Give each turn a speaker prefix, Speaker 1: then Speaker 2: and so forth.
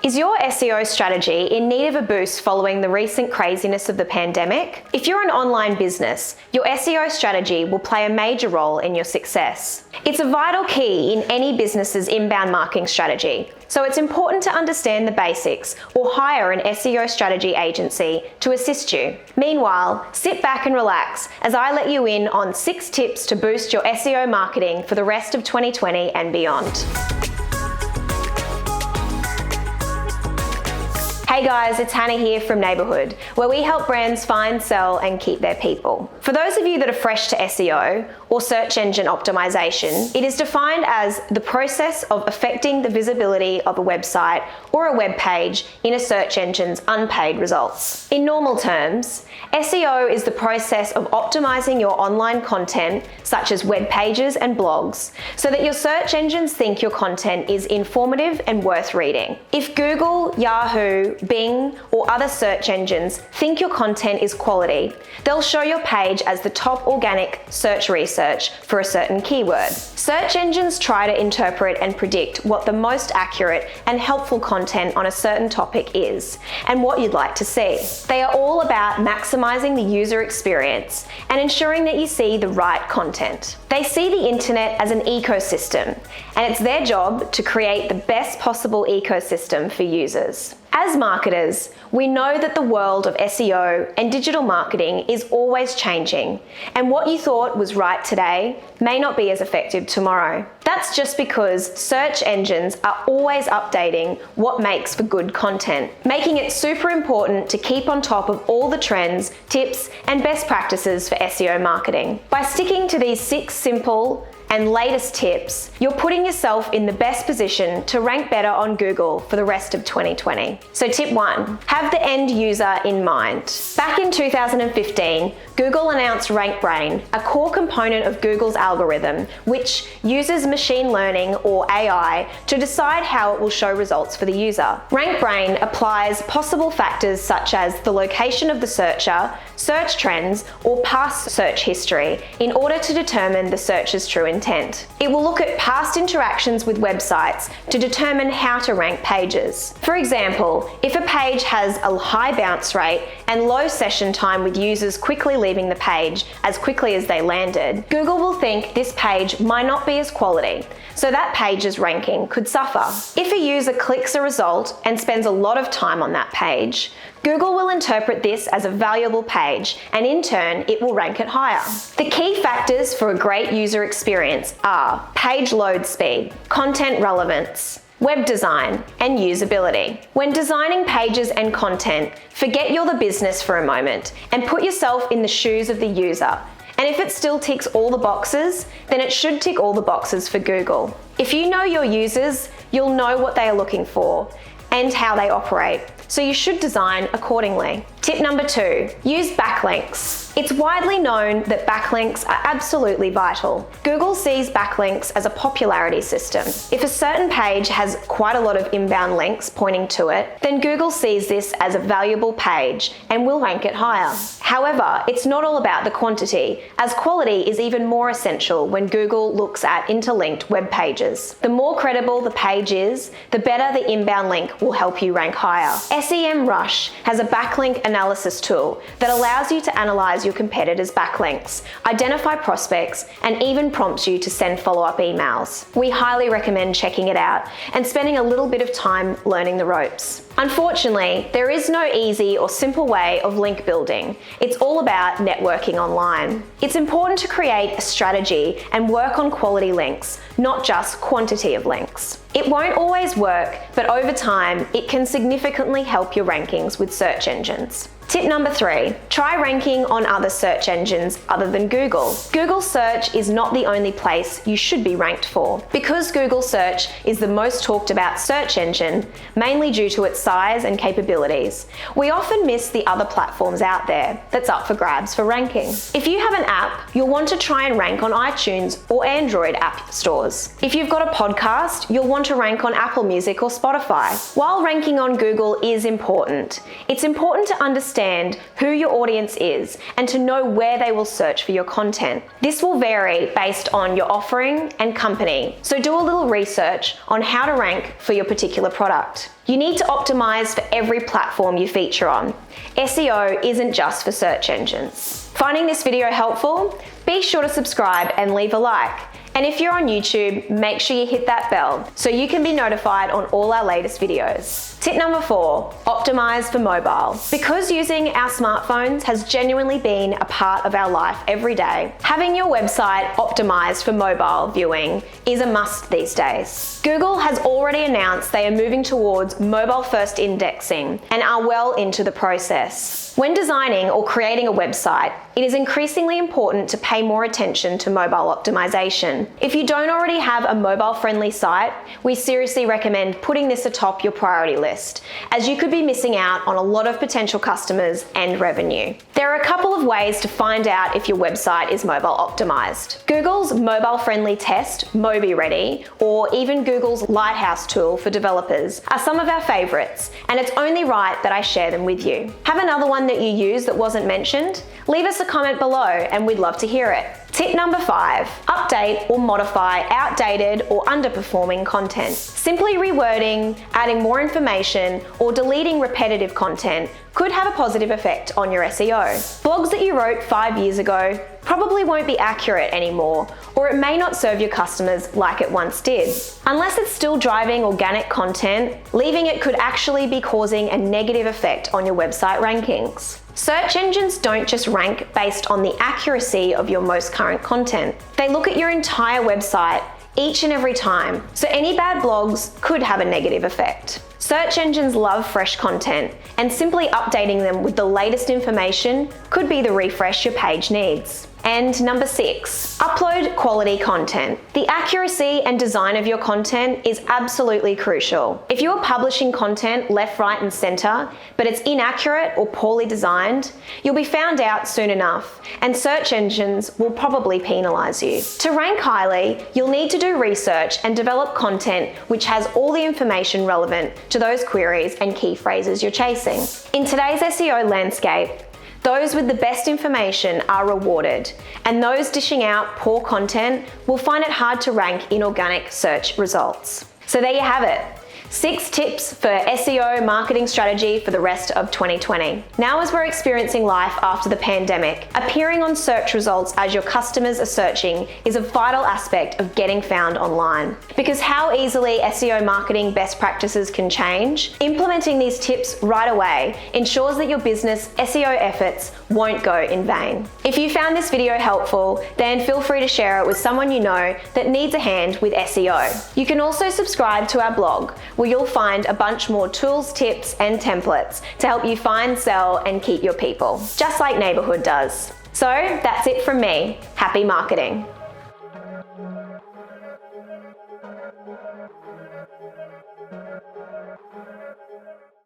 Speaker 1: Is your SEO strategy in need of a boost following the recent craziness of the pandemic? If you're an online business, your SEO strategy will play a major role in your success. It's a vital key in any business's inbound marketing strategy, so it's important to understand the basics or hire an SEO strategy agency to assist you. Meanwhile, sit back and relax as I let you in on 6 tips to boost your SEO marketing for the rest of 2020 and beyond. Hey guys, it's Hannah here from Neighbourhood, where we help brands find, sell, and keep their people. For those of you that are fresh to SEO, or search engine optimization, it is defined as the process of affecting the visibility of a website or a web page in a search engine's unpaid results. In normal terms, SEO is the process of optimizing your online content, such as web pages and blogs, so that your search engines think your content is informative and worth reading. If Google, Yahoo, Bing, or other search engines think your content is quality, they'll show your page as the top organic search research for a certain keyword. Search engines try to interpret and predict what the most accurate and helpful content on a certain topic is, and what you'd like to see. They are all about maximizing the user experience and ensuring that you see the right content. They see the internet as an ecosystem, and it's their job to create the best possible ecosystem for users. As marketers, we know that the world of SEO and digital marketing is always changing, and what you thought was right today may not be as effective tomorrow. That's just because search engines are always updating what makes for good content, making it super important to keep on top of all the trends, tips, and best practices for SEO marketing. By sticking to these 6 simple and latest tips, you're putting yourself in the best position to rank better on Google for the rest of 2020. So tip 1, have the end user in mind. Back in 2015, Google announced RankBrain, a core component of Google's algorithm, which uses machine learning or AI to decide how it will show results for the user. RankBrain applies possible factors such as the location of the searcher, search trends, or past search history in order to determine the searcher's true intent. It will look at past interactions with websites to determine how to rank pages. For example, if a page has a high bounce rate and low session time with users quickly leaving the page as quickly as they landed, Google will think this page might not be as quality, so that page's ranking could suffer. If a user clicks a result and spends a lot of time on that page, Google will interpret this as a valuable page, and in turn, it will rank it higher. The key factors for a great user experience are page load speed, content relevance, web design, and usability. When designing pages and content, forget you're the business for a moment and put yourself in the shoes of the user. And if it still ticks all the boxes, then it should tick all the boxes for Google. If you know your users, you'll know what they are looking for and how they operate, so you should design accordingly. Tip number 2, use backlinks. It's widely known that backlinks are absolutely vital. Google sees backlinks as a popularity system. If a certain page has quite a lot of inbound links pointing to it, then Google sees this as a valuable page and will rank it higher. However, it's not all about the quantity, as quality is even more essential when Google looks at interlinked web pages. The more credible the page is, the better the inbound link will help you rank higher. SEMrush has a backlink analysis tool that allows you to analyze your competitors' backlinks, identify prospects, and even prompts you to send follow-up emails. We highly recommend checking it out and spending a little bit of time learning the ropes. Unfortunately, there is no easy or simple way of link building. It's all about networking online. It's important to create a strategy and work on quality links, not just quantity of links. It won't always work, but over time, it can significantly help your rankings with search engines. Tip number 3, try ranking on other search engines other than Google. Google Search is not the only place you should be ranked for. Because Google Search is the most talked about search engine, mainly due to its size and capabilities, we often miss the other platforms out there that's up for grabs for ranking. If you have an app, you'll want to try and rank on iTunes or Android app stores. If you've got a podcast, you'll want to rank on Apple Music or Spotify. While ranking on Google is important, it's important to understand understand who your audience is and to know where they will search for your content. This will vary based on your offering and company, so do a little research on how to rank for your particular product. You need to optimize for every platform you feature on. SEO isn't just for search engines. Finding this video helpful? Be sure to subscribe and leave a like. And if you're on YouTube, make sure you hit that bell so you can be notified on all our latest videos. Tip number 4, optimize for mobile. Because using our smartphones has genuinely been a part of our life every day, having your website optimized for mobile viewing is a must these days. Google has already announced they are moving towards mobile-first indexing and are well into the process. When designing or creating a website, it is increasingly important to pay more attention to mobile optimization. If you don't already have a mobile-friendly site, we seriously recommend putting this atop your priority list, as you could be missing out on a lot of potential customers and revenue. There are a couple of ways to find out if your website is mobile optimized. Google's mobile-friendly test, Mobi Ready, or even Google's Lighthouse tool for developers are some of our favorites, and it's only right that I share them with you. Have another one that you use that wasn't mentioned? Leave us a comment below and we'd love to hear it. Tip number 5, update or modify outdated or underperforming content. Simply rewording, adding more information, or deleting repetitive content could have a positive effect on your SEO. Blogs that you wrote 5 years ago probably won't be accurate anymore, or it may not serve your customers like it once did. Unless it's still driving organic content, leaving it could actually be causing a negative effect on your website rankings. Search engines don't just rank based on the accuracy of your most current content. They look at your entire website each and every time, so any bad blogs could have a negative effect. Search engines love fresh content, and simply updating them with the latest information could be the refresh your page needs. And number 6, upload quality content. The accuracy and design of your content is absolutely crucial. If you are publishing content left, right, and center, but it's inaccurate or poorly designed, you'll be found out soon enough, and search engines will probably penalize you. To rank highly, you'll need to do research and develop content which has all the information relevant to those queries and key phrases you're chasing. In today's SEO landscape, those with the best information are rewarded, and those dishing out poor content will find it hard to rank in organic search results. So there you have it. 6 tips for SEO marketing strategy for the rest of 2020. Now, as we're experiencing life after the pandemic, appearing on search results as your customers are searching is a vital aspect of getting found online. Because how easily SEO marketing best practices can change, implementing these tips right away ensures that your business SEO efforts won't go in vain. If you found this video helpful, then feel free to share it with someone you know that needs a hand with SEO. You can also subscribe to our blog, where you'll find a bunch more tools, tips, and templates to help you find, sell, and keep your people, just like Neighborhood does. So that's it from me. Happy marketing.